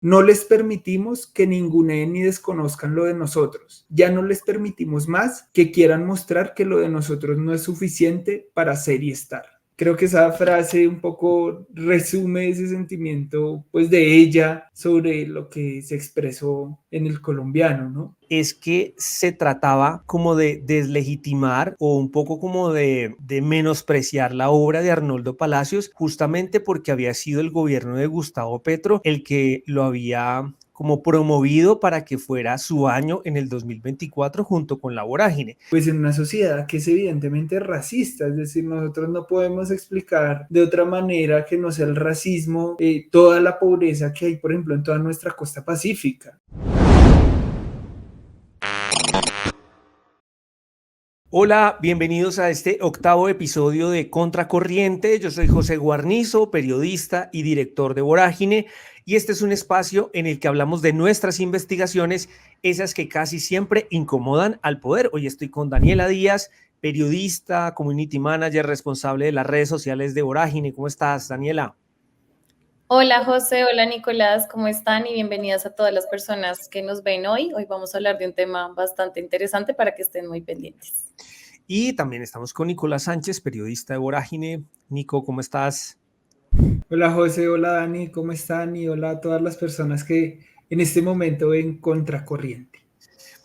No les permitimos que ninguneen ni desconozcan lo de nosotros. Ya no les permitimos más que quieran mostrar que lo de nosotros no es suficiente para ser y estar. Creo que esa frase un poco resume ese sentimiento, pues, de ella sobre lo que se expresó en el colombiano, ¿no? Es que se trataba como de deslegitimar o un poco como de menospreciar la obra de Arnoldo Palacios, justamente porque había sido el gobierno de Gustavo Petro el que lo había como promovido para que fuera su año en el 2024 junto con La Vorágine. Pues en una sociedad que es evidentemente racista, es decir, nosotros no podemos explicar de otra manera que no sea el racismo, toda la pobreza que hay, por ejemplo, en toda nuestra costa pacífica. Hola, bienvenidos a este octavo episodio de Contracorriente. Yo soy José Guarnizo, periodista y director de Vorágine, y este es un espacio en el que hablamos de nuestras investigaciones, esas que casi siempre incomodan al poder. Hoy estoy con Daniela Díaz, periodista, community manager, responsable de las redes sociales de Vorágine. ¿Cómo estás, Daniela? Hola José, hola Nicolás, ¿cómo están? Y bienvenidas a todas las personas que nos ven hoy. Hoy vamos a hablar de un tema bastante interesante para que estén muy pendientes. Y también estamos con Nicolás Sánchez, periodista de Vorágine. Nico, ¿cómo estás? Hola José, hola Dani, ¿cómo están? Y hola a todas las personas que en este momento ven Contracorriente.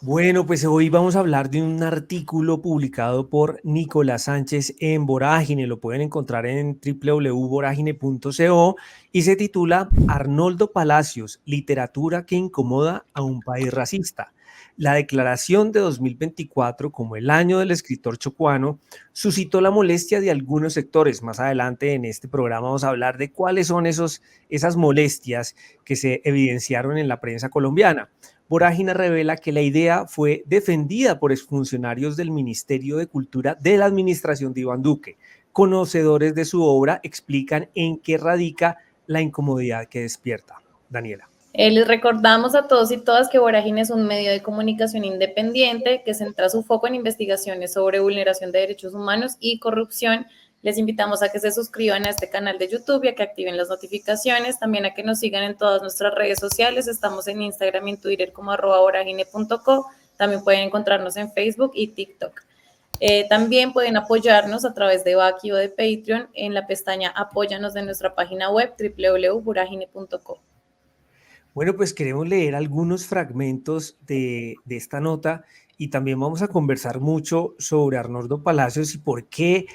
Bueno, pues hoy vamos a hablar de un artículo publicado por Nicolás Sánchez en Vorágine. Lo pueden encontrar en www.voragine.co y se titula Arnoldo Palacios, literatura que incomoda a un país racista. La declaración de 2024 como el año del escritor chocuano suscitó la molestia de algunos sectores. Más adelante en este programa vamos a hablar de cuáles son esas molestias que se evidenciaron en la prensa colombiana. Vorágine revela que la idea fue defendida por exfuncionarios del Ministerio de Cultura de la administración de Iván Duque. Conocedores de su obra explican en qué radica la incomodidad que despierta. Daniela. Les recordamos a todos y todas que Vorágine es un medio de comunicación independiente que centra su foco en investigaciones sobre vulneración de derechos humanos y corrupción. Les invitamos a que se suscriban a este canal de YouTube y a que activen las notificaciones, también a que nos sigan en todas nuestras redes sociales. Estamos en Instagram y en Twitter como @voragine.co. También pueden encontrarnos en Facebook y TikTok. También pueden apoyarnos a través de Baki o de Patreon en la pestaña Apóyanos de nuestra página web www.voragine.co. Bueno, pues queremos leer algunos fragmentos de esta nota y también vamos a conversar mucho sobre Arnoldo Palacios y por qué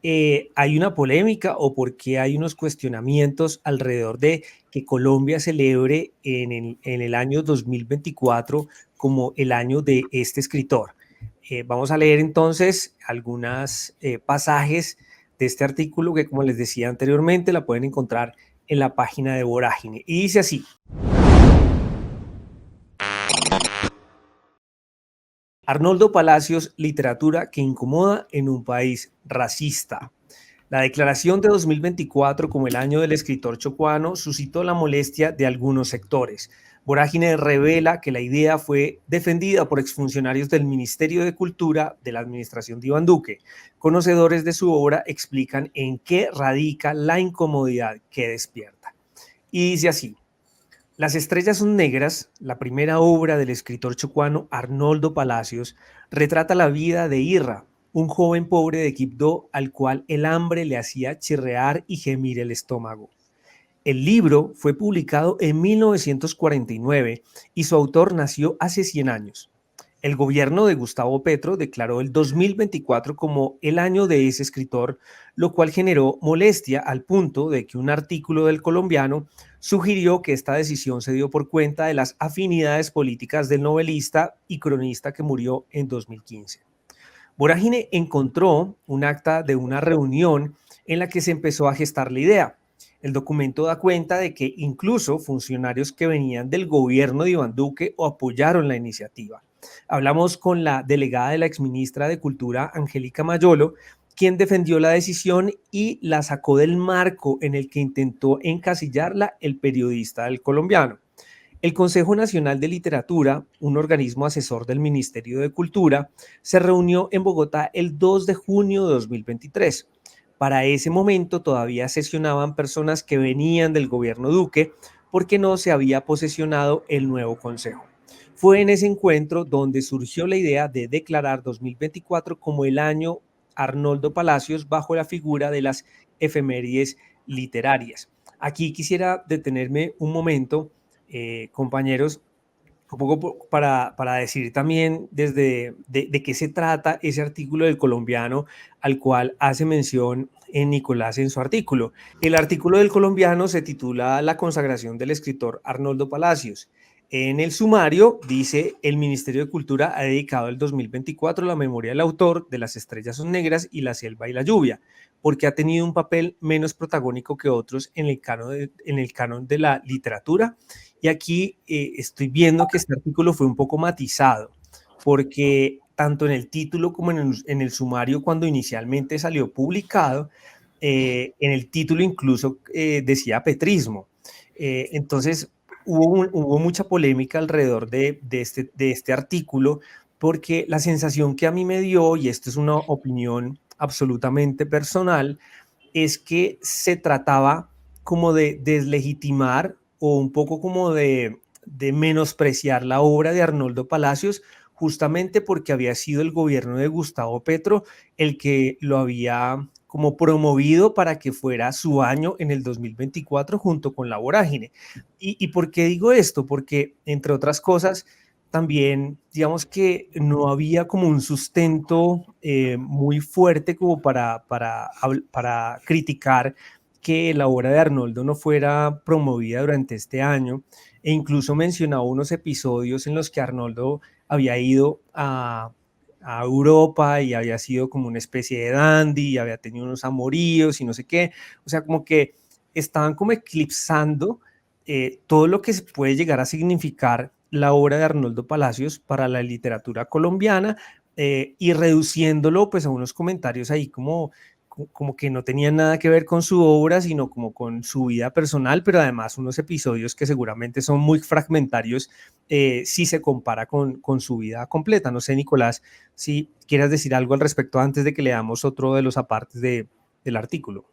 hay una polémica o por qué hay unos cuestionamientos alrededor de que Colombia celebre en el año 2024 como el año de este escritor. Vamos a leer entonces algunos pasajes de este artículo que, como les decía anteriormente, la pueden encontrar en la página de Vorágine. Y dice así: Arnoldo Palacios, literatura que incomoda en un país racista. La declaración de 2024 como el año del escritor chocuano suscitó la molestia de algunos sectores. Vorágine revela que la idea fue defendida por exfuncionarios del Ministerio de Cultura de la administración de Iván Duque. Conocedores de su obra explican en qué radica la incomodidad que despierta. Y dice así: Las estrellas son negras, la primera obra del escritor chocuano Arnoldo Palacios, retrata la vida de Irra, un joven pobre de Quibdó al cual el hambre le hacía chirrear y gemir el estómago. El libro fue publicado en 1949 y su autor nació hace 100 años. El gobierno de Gustavo Petro declaró el 2024 como el año de ese escritor, lo cual generó molestia al punto de que un artículo del Colombiano sugirió que esta decisión se dio por cuenta de las afinidades políticas del novelista y cronista que murió en 2015. Vorágine encontró un acta de una reunión en la que se empezó a gestar la idea. El documento da cuenta de que incluso funcionarios que venían del gobierno de Iván Duque apoyaron la iniciativa. Hablamos con la delegada de la exministra de Cultura, Angélica Mayolo, quien defendió la decisión y la sacó del marco en el que intentó encasillarla el periodista del Colombiano. El Consejo Nacional de Literatura, un organismo asesor del Ministerio de Cultura, se reunió en Bogotá el 2 de junio de 2023. Para ese momento todavía sesionaban personas que venían del gobierno Duque, porque no se había posesionado el nuevo consejo. Fue en ese encuentro donde surgió la idea de declarar 2024 como el año Arnoldo Palacios bajo la figura de las efemérides literarias. Aquí quisiera detenerme un momento, compañeros, un poco para decir también de qué se trata ese artículo del Colombiano al cual hace mención Nicolás en su artículo. El artículo del Colombiano se titula La consagración del escritor Arnoldo Palacios. En el sumario dice: el Ministerio de Cultura ha dedicado el 2024 a la memoria del autor de Las estrellas son negras y La selva y la lluvia, porque ha tenido un papel menos protagónico que otros en el canon de la literatura. Y aquí estoy viendo que este artículo fue un poco matizado, porque tanto en el título como en el sumario, cuando inicialmente salió publicado, en el título incluso decía petrismo. Entonces hubo mucha polémica alrededor de este artículo, porque la sensación que a mí me dio, y esto es una opinión absolutamente personal, es que se trataba como de deslegitimar o un poco como de menospreciar la obra de Arnoldo Palacios, justamente porque había sido el gobierno de Gustavo Petro el que lo había como promovido para que fuera su año en el 2024 junto con La Vorágine. ¿Y por qué digo esto? Porque, entre otras cosas, también, digamos que no había como un sustento muy fuerte como para criticar que la obra de Arnoldo no fuera promovida durante este año, e incluso mencionaba unos episodios en los que Arnoldo había ido a Europa y había sido como una especie de dandy y había tenido unos amoríos y no sé qué, o sea, como que estaban como eclipsando todo lo que puede llegar a significar la obra de Arnoldo Palacios para la literatura colombiana, y reduciéndolo pues a unos comentarios ahí como que no tenían nada que ver con su obra, sino como con su vida personal, pero además unos episodios que seguramente son muy fragmentarios si se compara con su vida completa. No sé, Nicolás, si quieras decir algo al respecto antes de que leamos otro de los apartes del artículo.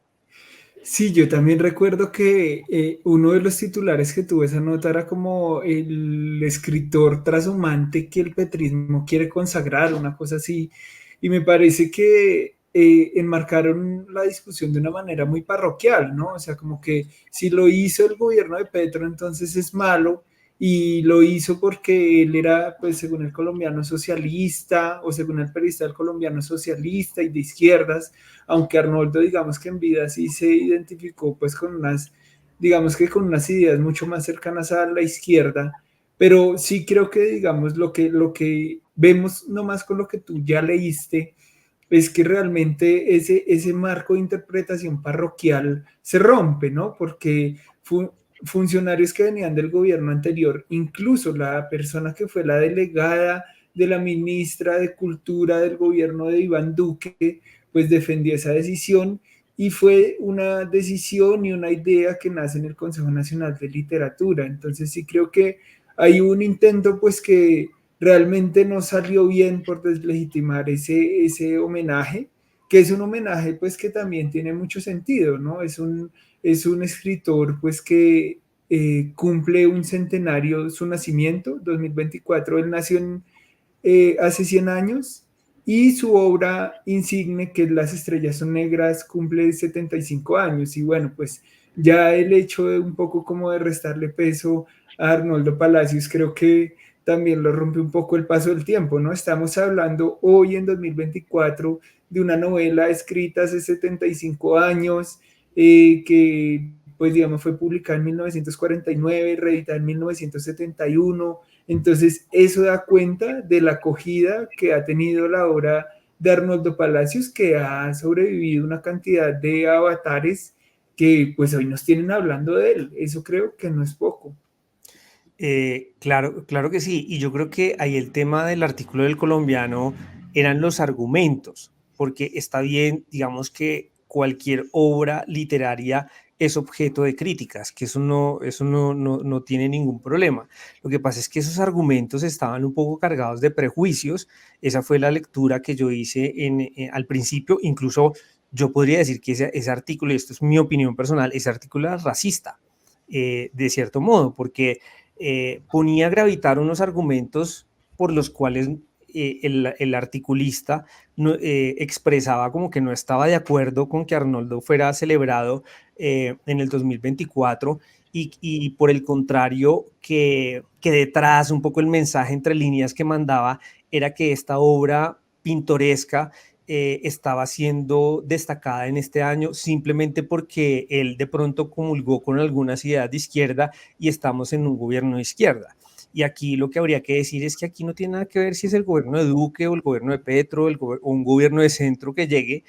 Sí, yo también recuerdo que uno de los titulares que tuvo esa nota era como el escritor trashumante que el petrismo quiere consagrar, una cosa así, y me parece que enmarcaron la discusión de una manera muy parroquial, ¿no? O sea, como que si lo hizo el gobierno de Petro, entonces es malo, y lo hizo porque él era, pues según el colombiano, socialista, o según el periodista del colombiano, socialista y de izquierdas, aunque Arnoldo, digamos que en vida sí se identificó pues con unas, digamos que con unas ideas mucho más cercanas a la izquierda, pero sí creo que, digamos, lo que vemos nomás con lo que tú ya leíste, es que realmente ese marco de interpretación parroquial se rompe, ¿no? Porque funcionarios que venían del gobierno anterior, incluso la persona que fue la delegada de la ministra de Cultura del gobierno de Iván Duque, pues defendió esa decisión, y fue una decisión y una idea que nace en el Consejo Nacional de Literatura. Entonces sí creo que hay un intento pues que realmente no salió bien por deslegitimar ese homenaje, que es un homenaje pues que también tiene mucho sentido, ¿no? Es un escritor pues que cumple un centenario su nacimiento, 2024, él nació hace 100 años, y su obra insigne, que es Las estrellas son negras, cumple 75 años, y bueno, pues ya el hecho de un poco como de restarle peso a Arnoldo Palacios, creo que también lo rompe un poco el paso del tiempo, ¿no? Estamos hablando hoy en 2024 de una novela escrita hace 75 años, que pues digamos fue publicada en 1949, reeditada en 1971. Entonces, eso da cuenta de la acogida que ha tenido la obra de Arnoldo Palacios, que ha sobrevivido una cantidad de avatares que pues hoy nos tienen hablando de él. Eso creo que no es poco. Claro que sí, y yo creo que ahí el tema del artículo del colombiano eran los argumentos, porque está bien, digamos que cualquier obra literaria es objeto de críticas, que eso no tiene ningún problema. Lo que pasa es que esos argumentos estaban un poco cargados de prejuicios. Esa fue la lectura que yo hice al principio. Incluso yo podría decir que ese artículo, y esto es mi opinión personal, ese artículo era racista. de cierto modo, porque ponía a gravitar unos argumentos por los cuales el articulista expresaba como que no estaba de acuerdo con que Arnoldo fuera celebrado en el 2024 y por el contrario que detrás un poco el mensaje entre líneas que mandaba era que esta obra pintoresca estaba siendo destacada en este año simplemente porque él de pronto comulgó con algunas ideas de izquierda y estamos en un gobierno de izquierda. Y aquí lo que habría que decir es que aquí no tiene nada que ver si es el gobierno de Duque o el gobierno de Petro o un gobierno de centro que llegue.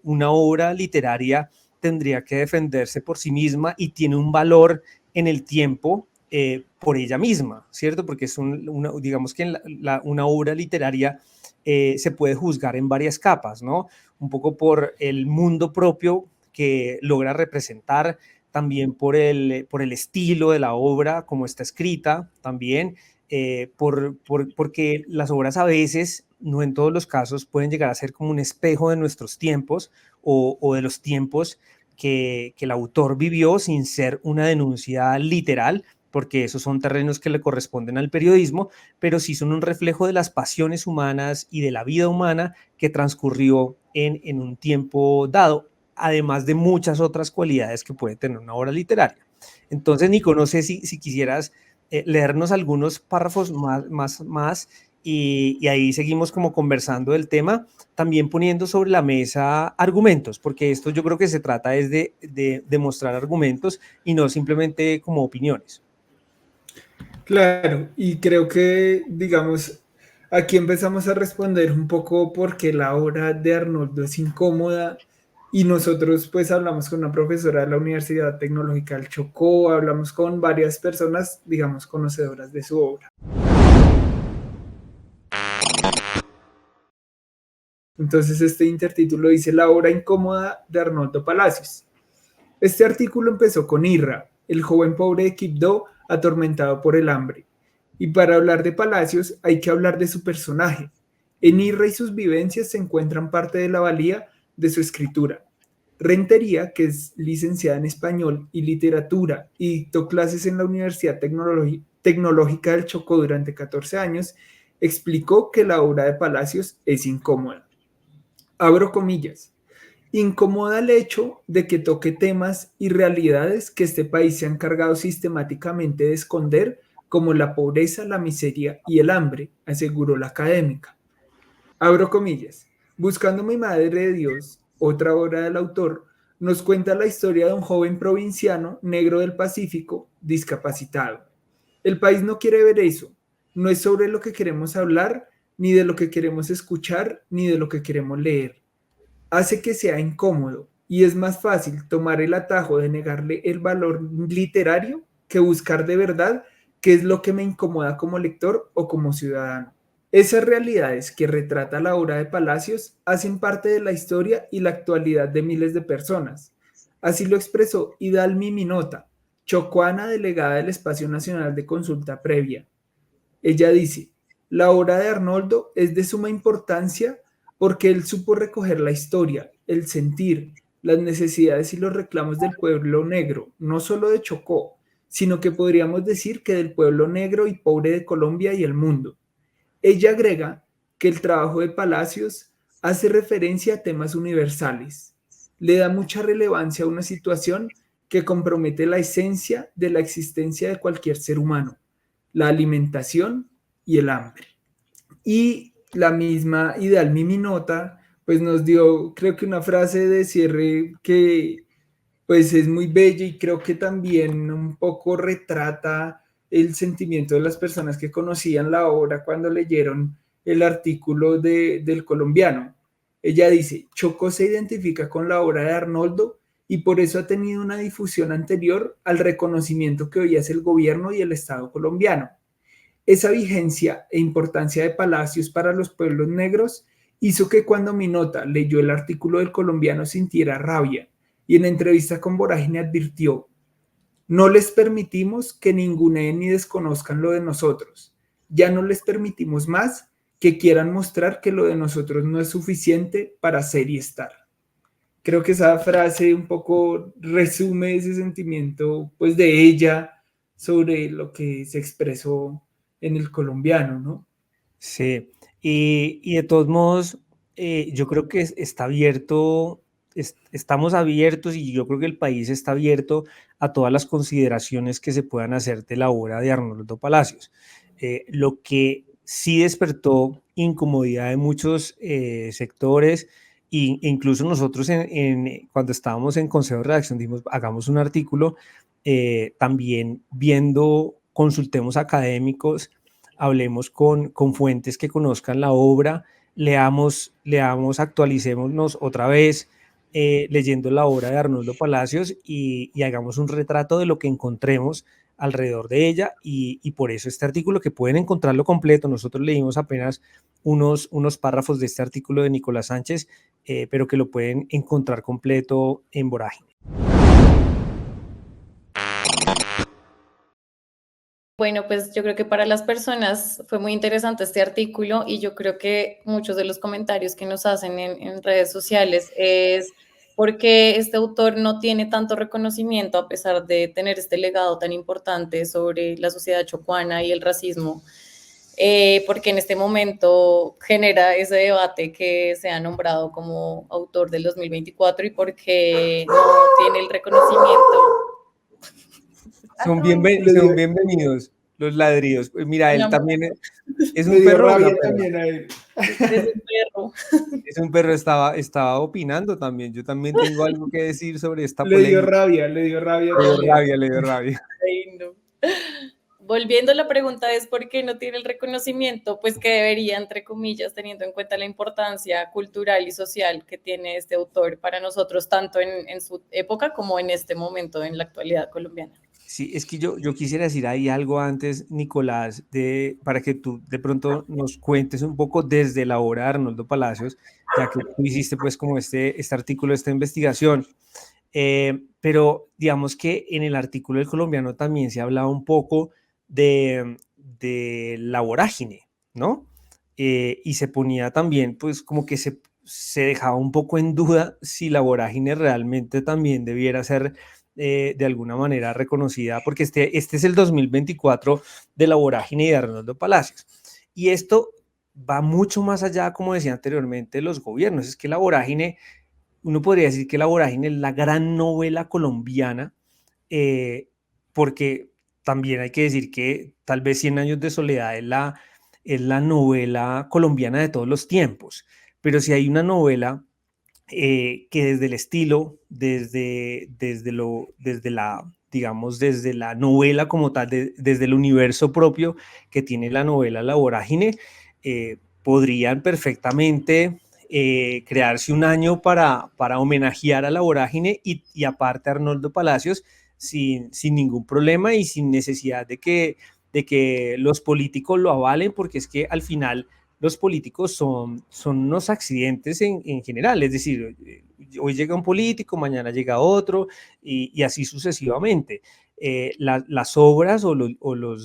Una obra literaria tendría que defenderse por sí misma y tiene un valor en el tiempo por ella misma, ¿cierto? Porque es digamos que una obra literaria se puede juzgar en varias capas, ¿no? Un poco por el mundo propio que logra representar, también por el estilo de la obra, como está escrita, también, porque las obras a veces, no en todos los casos, pueden llegar a ser como un espejo de nuestros tiempos o de los tiempos que el autor vivió sin ser una denuncia literal, porque esos son terrenos que le corresponden al periodismo, pero sí son un reflejo de las pasiones humanas y de la vida humana que transcurrió en un tiempo dado, además de muchas otras cualidades que puede tener una obra literaria. Entonces, Nico, no sé si quisieras leernos algunos párrafos más y ahí seguimos como conversando del tema, también poniendo sobre la mesa argumentos, porque esto yo creo que se trata es de demostrar argumentos y no simplemente como opiniones. Claro, y creo que, digamos, aquí empezamos a responder un poco por qué la obra de Arnoldo es incómoda y nosotros pues hablamos con una profesora de la Universidad Tecnológica del Chocó, hablamos con varias personas, digamos, conocedoras de su obra. Entonces este intertítulo dice La obra incómoda de Arnoldo Palacios. Este artículo empezó con Irra, el joven pobre de Quibdó atormentado por el hambre. Y para hablar de Palacios hay que hablar de su personaje. En Irra y sus vivencias se encuentran parte de la valía de su escritura. Rentería, que es licenciada en español y literatura y dictó clases en la Universidad Tecnológica del Chocó durante 14 años, explicó que la obra de Palacios es incómoda. Abro comillas. Incomoda el hecho de que toque temas y realidades que este país se ha encargado sistemáticamente de esconder, como la pobreza, la miseria y el hambre, aseguró la académica. Abro comillas. Buscando mi Madre de Dios, otra obra del autor, nos cuenta la historia de un joven provinciano negro del Pacífico discapacitado. El país no quiere ver eso. No es sobre lo que queremos hablar, ni de lo que queremos escuchar, ni de lo que queremos leer. Hace que sea incómodo y es más fácil tomar el atajo de negarle el valor literario que buscar de verdad qué es lo que me incomoda como lector o como ciudadano. Esas realidades que retrata la obra de Palacios hacen parte de la historia y la actualidad de miles de personas. Así lo expresó Idalmi Minota, chocuana delegada del Espacio Nacional de Consulta Previa. Ella dice, la obra de Arnoldo es de suma importancia porque él supo recoger la historia, el sentir, las necesidades y los reclamos del pueblo negro, no solo de Chocó, sino que podríamos decir que del pueblo negro y pobre de Colombia y el mundo. Ella agrega que el trabajo de Palacios hace referencia a temas universales. Le da mucha relevancia a una situación que compromete la esencia de la existencia de cualquier ser humano, la alimentación y el hambre. Y la misma Idalmi Minota pues nos dio, creo que una frase de cierre que pues es muy bella y creo que también un poco retrata el sentimiento de las personas que conocían la obra cuando leyeron el artículo del colombiano. Ella dice, Chocó se identifica con la obra de Arnoldo y por eso ha tenido una difusión anterior al reconocimiento que hoy hace el gobierno y el Estado colombiano. Esa vigencia e importancia de Palacios para los pueblos negros hizo que cuando Minota leyó el artículo del colombiano sintiera rabia y en entrevista con Vorágine advirtió, no les permitimos que ninguneen ni desconozcan lo de nosotros. Ya no les permitimos más que quieran mostrar que lo de nosotros no es suficiente para ser y estar. Creo que esa frase un poco resume ese sentimiento, pues, de ella sobre lo que se expresó en el colombiano, ¿no? Sí, y de todos modos, yo creo que está abierto, estamos abiertos y yo creo que el país está abierto a todas las consideraciones que se puedan hacer de la obra de Arnoldo Palacios. Lo que sí despertó incomodidad de muchos sectores e incluso nosotros cuando estábamos en Consejo de Redacción dijimos, hagamos un artículo, también viendo, consultemos académicos, hablemos con fuentes que conozcan la obra, leamos, actualicémonos otra vez leyendo la obra de Arnoldo Palacios y hagamos un retrato de lo que encontremos alrededor de ella y por eso este artículo que pueden encontrarlo completo, nosotros leímos apenas unos párrafos de este artículo de Nicolás Sánchez, pero que lo pueden encontrar completo en Vorágine. Bueno, pues yo creo que para las personas fue muy interesante este artículo y yo creo que muchos de los comentarios que nos hacen en redes sociales es porque este autor no tiene tanto reconocimiento a pesar de tener este legado tan importante sobre la sociedad chocuana y el racismo, porque en este momento genera ese debate que se ha nombrado como autor del 2024 y porque no tiene el reconocimiento. Son bienvenidos los ladridos. Pues mira, él también es Le un dio perro. rabia también a él. Es un perro. Es un perro, estaba opinando también. Yo también tengo algo que decir sobre esta Le dio polémica. rabia también. Le dio rabia. Ay, no. Volviendo, la pregunta es ¿por qué no tiene el reconocimiento? Pues que debería, entre comillas, teniendo en cuenta la importancia cultural y social que tiene este autor para nosotros, tanto en su época como en este momento, en la actualidad colombiana. Sí, es que yo quisiera decir ahí algo antes, Nicolás, para que tú de pronto nos cuentes un poco desde la obra de Arnoldo Palacios, ya que tú hiciste pues como este artículo, esta investigación. Pero digamos que en el artículo del Colombiano también se hablaba un poco de la vorágine, ¿no? Y se ponía también, pues como que se dejaba un poco en duda si la vorágine realmente también debiera ser de alguna manera reconocida, porque este es el 2024 de la vorágine de Arnoldo Palacios. Y esto va mucho más allá, como decía anteriormente, de los gobiernos. Es que la vorágine, uno podría decir que la vorágine es la gran novela colombiana, porque también hay que decir que tal vez 100 años de soledad es la novela colombiana de todos los tiempos, pero si hay una novela que desde el estilo, desde la novela como tal, desde el universo propio que tiene la novela La Vorágine, podrían perfectamente crearse un año para homenajear a La Vorágine y aparte a Arnoldo Palacios sin ningún problema y sin necesidad de que los políticos lo avalen, porque es que al final los políticos son unos accidentes en general, es decir, hoy llega un político, mañana llega otro y así sucesivamente. Las obras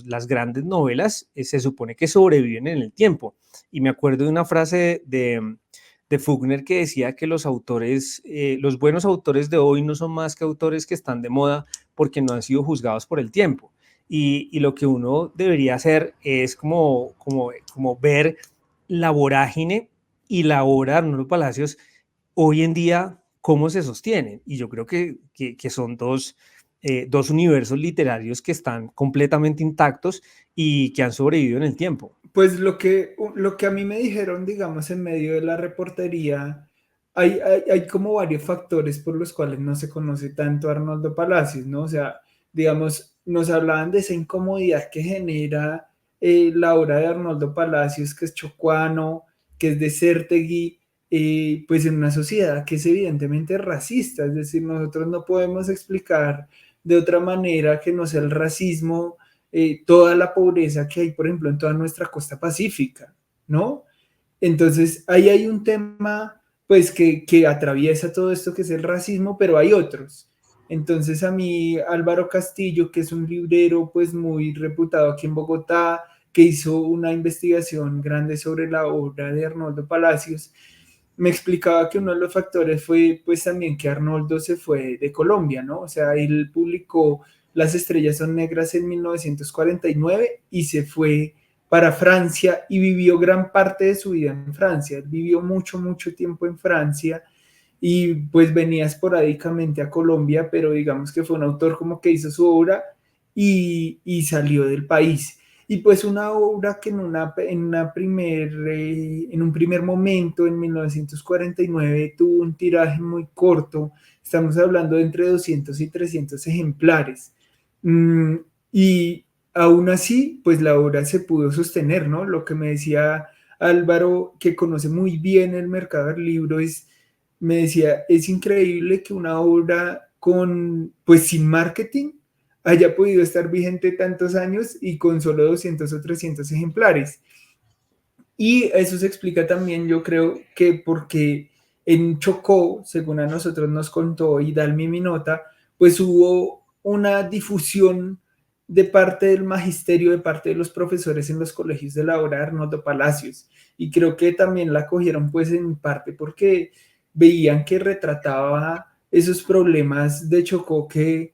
las grandes novelas se supone que sobreviven en el tiempo. Y me acuerdo de una frase de Faulkner que decía que los autores, los buenos autores de hoy no son más que autores que están de moda porque no han sido juzgados por el tiempo. Y lo que uno debería hacer es como ver la vorágine y la obra de Arnoldo Palacios hoy en día, cómo se sostienen. Y yo creo que son dos universos literarios que están completamente intactos y que han sobrevivido en el tiempo. Pues lo que a mí me dijeron, digamos, en medio de la reportería, hay como varios factores por los cuales no se conoce tanto a Arnoldo Palacios, ¿no? O sea, digamos, nos hablaban de esa incomodidad que genera la obra de Arnoldo Palacios, que es chocuano, que es de Sértegui, pues en una sociedad que es evidentemente racista, es decir, nosotros no podemos explicar de otra manera que no sea el racismo, toda la pobreza que hay, por ejemplo, en toda nuestra costa pacífica, ¿no? Entonces, ahí hay un tema, pues, que atraviesa todo esto que es el racismo, pero hay otros. Entonces, a mí, Álvaro Castillo, que es un librero, pues, muy reputado aquí en Bogotá, que hizo una investigación grande sobre la obra de Arnoldo Palacios, me explicaba que uno de los factores fue pues también que Arnoldo se fue de Colombia, ¿no? O sea, él publicó Las estrellas son negras en 1949 y se fue para Francia y vivió gran parte de su vida en Francia. Él vivió mucho, mucho tiempo en Francia y pues venía esporádicamente a Colombia, pero digamos que fue un autor como que hizo su obra y salió del país. Y pues una obra que en un primer momento, en 1949, tuvo un tiraje muy corto, estamos hablando de entre 200 y 300 ejemplares. Mm, y aún así, pues la obra se pudo sostener, ¿no? Lo que me decía Álvaro, que conoce muy bien el mercado del libro, me decía, es increíble que una obra pues sin marketing, haya podido estar vigente tantos años y con solo 200 o 300 ejemplares. Y eso se explica también, yo creo, que porque en Chocó, según a nosotros nos contó Hidalmi Minota, pues hubo una difusión de parte del magisterio, de parte de los profesores en los colegios de la obra de Arnoldo Palacios. Y creo que también la cogieron pues en parte porque veían que retrataba esos problemas de Chocó que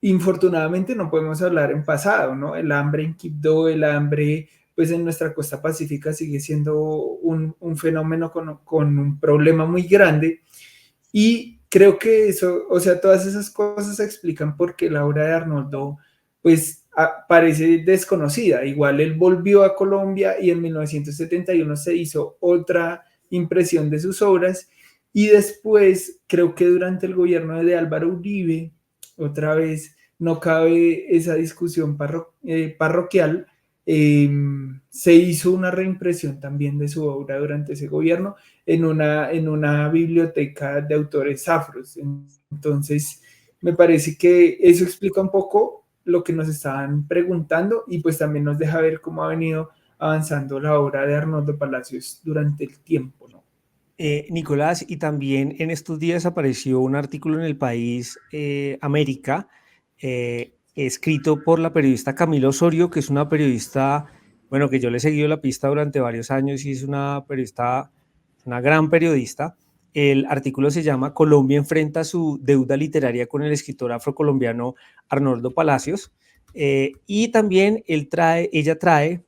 infortunadamente no podemos hablar en pasado, ¿no? El hambre en Quibdó, el hambre pues en nuestra costa pacífica sigue siendo un fenómeno con un problema muy grande y creo que eso, o sea, todas esas cosas explican por qué la obra de Arnoldo pues parece desconocida. Igual él volvió a Colombia y en 1971 se hizo otra impresión de sus obras y después creo que durante el gobierno de Álvaro Uribe, otra vez no cabe esa discusión parroquial, se hizo una reimpresión también de su obra durante ese gobierno en una biblioteca de autores afros. Entonces, me parece que eso explica un poco lo que nos estaban preguntando y pues también nos deja ver cómo ha venido avanzando la obra de Arnoldo Palacios durante el tiempo, ¿no? Nicolás, y también en estos días apareció un artículo en El País América, escrito por la periodista Camila Osorio, que es una periodista, bueno, que yo le he seguido la pista durante varios años y es una periodista, una gran periodista. El artículo se llama Colombia enfrenta su deuda literaria con el escritor afrocolombiano Arnoldo Palacios. Y también ella trae,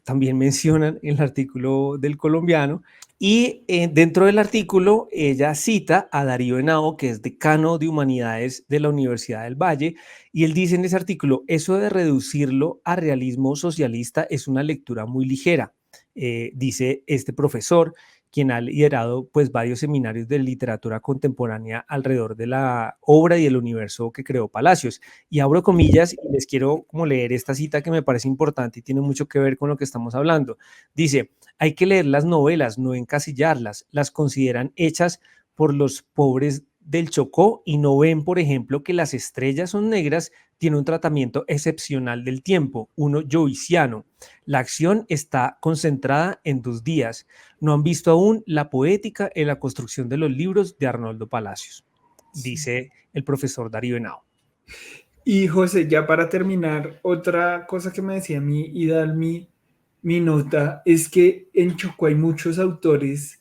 también mencionan en el artículo del colombiano, y dentro del artículo ella cita a Darío Henao, que es decano de Humanidades de la Universidad del Valle, y él dice en ese artículo, eso de reducirlo a realismo socialista es una lectura muy ligera, dice este profesor, quien ha liderado pues varios seminarios de literatura contemporánea alrededor de la obra y el universo que creó Palacios. Y abro comillas y les quiero como leer esta cita que me parece importante y tiene mucho que ver con lo que estamos hablando. Dice, hay que leer las novelas, no encasillarlas, las consideran hechas por los pobres del Chocó y no ven, por ejemplo, que Las estrellas son negras tiene un tratamiento excepcional del tiempo, uno joyciano. La acción está concentrada en 2 días. No han visto aún la poética en la construcción de los libros de Arnoldo Palacios, dice el profesor Darío Henao. Y José, ya para terminar, otra cosa que me decía a mí y Dalmi mi nota es que en Chocó hay muchos autores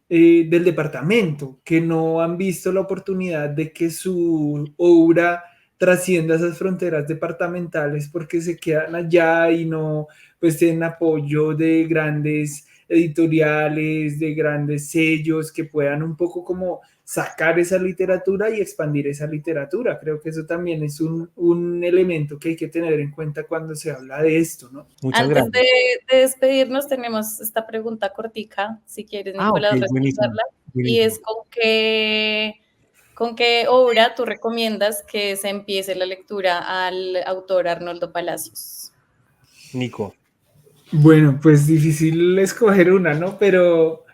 del departamento que no han visto la oportunidad de que su obra trascienda esas fronteras departamentales porque se quedan allá y no pues tienen apoyo de grandes editoriales, de grandes sellos que puedan un poco como sacar esa literatura y expandir esa literatura. Creo que eso también es un elemento que hay que tener en cuenta cuando se habla de esto, ¿no? Muchas Antes gracias. de despedirnos, tenemos esta pregunta cortica, si quieres, Nicolás, Ok, buenísimo, responderla. Y buenísimo. es ¿con qué obra tú recomiendas que se empiece la lectura al autor Arnoldo Palacios? Nico. Bueno, pues difícil escoger una, ¿no? Pero,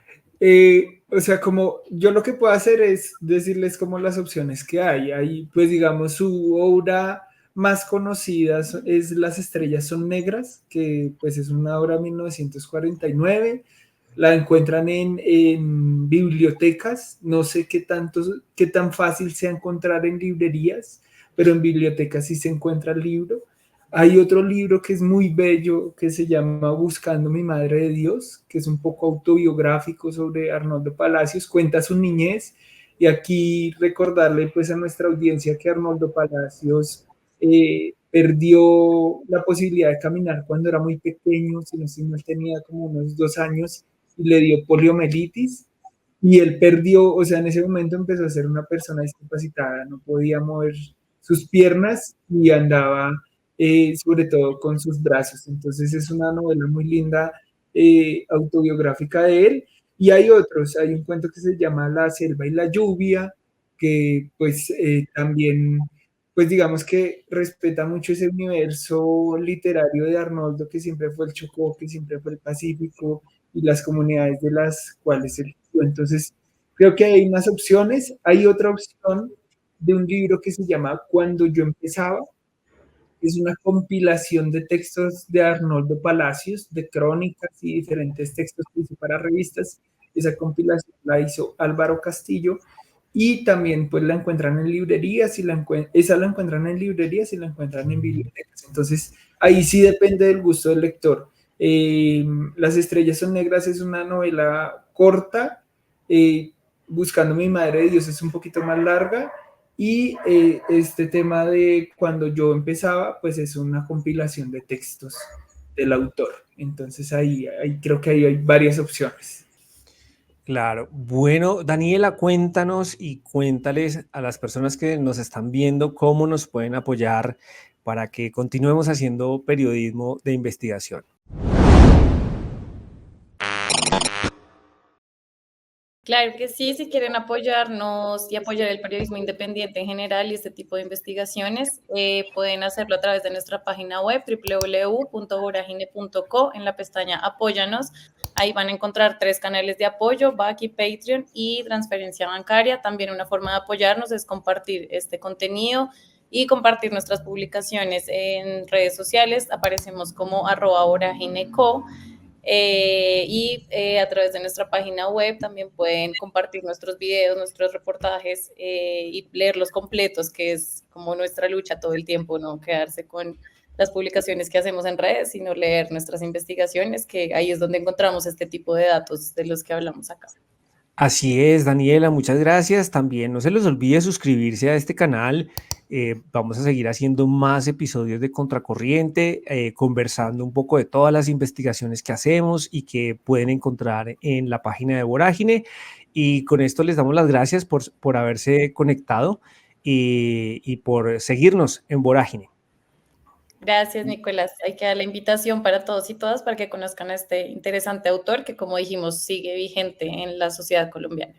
o sea, como yo lo que puedo hacer es decirles como las opciones que hay. Hay, pues digamos, su obra más conocida es Las estrellas son negras, que pues es una obra de 1949. La encuentran en bibliotecas. No sé qué tan fácil sea encontrar en librerías, pero en bibliotecas sí se encuentra el libro. Hay otro libro que es muy bello que se llama Buscando mi Madre de Dios, que es un poco autobiográfico sobre Arnoldo Palacios, cuenta su niñez y aquí recordarle pues a nuestra audiencia que Arnoldo Palacios perdió la posibilidad de caminar cuando era muy pequeño, si no estoy mal tenía como unos 2 años y le dio poliomielitis y él perdió, o sea, en ese momento empezó a ser una persona discapacitada, no podía mover sus piernas y andaba sobre todo con sus brazos. Entonces es una novela muy linda, autobiográfica de él. Y hay otros, hay un cuento que se llama La selva y la lluvia, que pues también, pues digamos que respeta mucho ese universo literario de Arnoldo, que siempre fue el Chocó, que siempre fue el Pacífico y las comunidades de las cuales él estuvo. Entonces, creo que hay unas opciones. Hay otra opción de un libro que se llama Cuando yo empezaba, es una compilación de textos de Arnoldo Palacios, de crónicas y diferentes textos que hizo para revistas. Esa compilación la hizo Álvaro Castillo y también pues la encuentran en librerías, esa la encuentran en librerías y la encuentran en bibliotecas. Entonces ahí sí depende del gusto del lector. Las estrellas son negras es una novela corta, Buscando mi Madre de Dios es un poquito más larga y este tema de Cuando yo empezaba, pues es una compilación de textos del autor. Entonces ahí creo que ahí hay varias opciones. Claro. Bueno, Daniela, cuéntanos y cuéntales a las personas que nos están viendo cómo nos pueden apoyar para que continuemos haciendo periodismo de investigación. Claro que sí, si quieren apoyarnos y apoyar el periodismo independiente en general y este tipo de investigaciones, pueden hacerlo a través de nuestra página web www.voragine.co en la pestaña Apóyanos. Ahí van a encontrar 3 canales de apoyo, Back y Patreon y transferencia bancaria. También una forma de apoyarnos es compartir este contenido y compartir nuestras publicaciones en redes sociales. Aparecemos como @voragineco. A través de nuestra página web también pueden compartir nuestros videos, nuestros reportajes y leerlos completos, que es como nuestra lucha todo el tiempo, no quedarse con las publicaciones que hacemos en redes, sino leer nuestras investigaciones, que ahí es donde encontramos este tipo de datos de los que hablamos acá. Así es, Daniela, muchas gracias. También no se les olvide suscribirse a este canal. Vamos a seguir haciendo más episodios de Contracorriente, conversando un poco de todas las investigaciones que hacemos y que pueden encontrar en la página de Vorágine. Y con esto les damos las gracias por haberse conectado y por seguirnos en Vorágine. Gracias, Nicolás. Hay que dar la invitación para todos y todas para que conozcan a este interesante autor que, como dijimos, sigue vigente en la sociedad colombiana.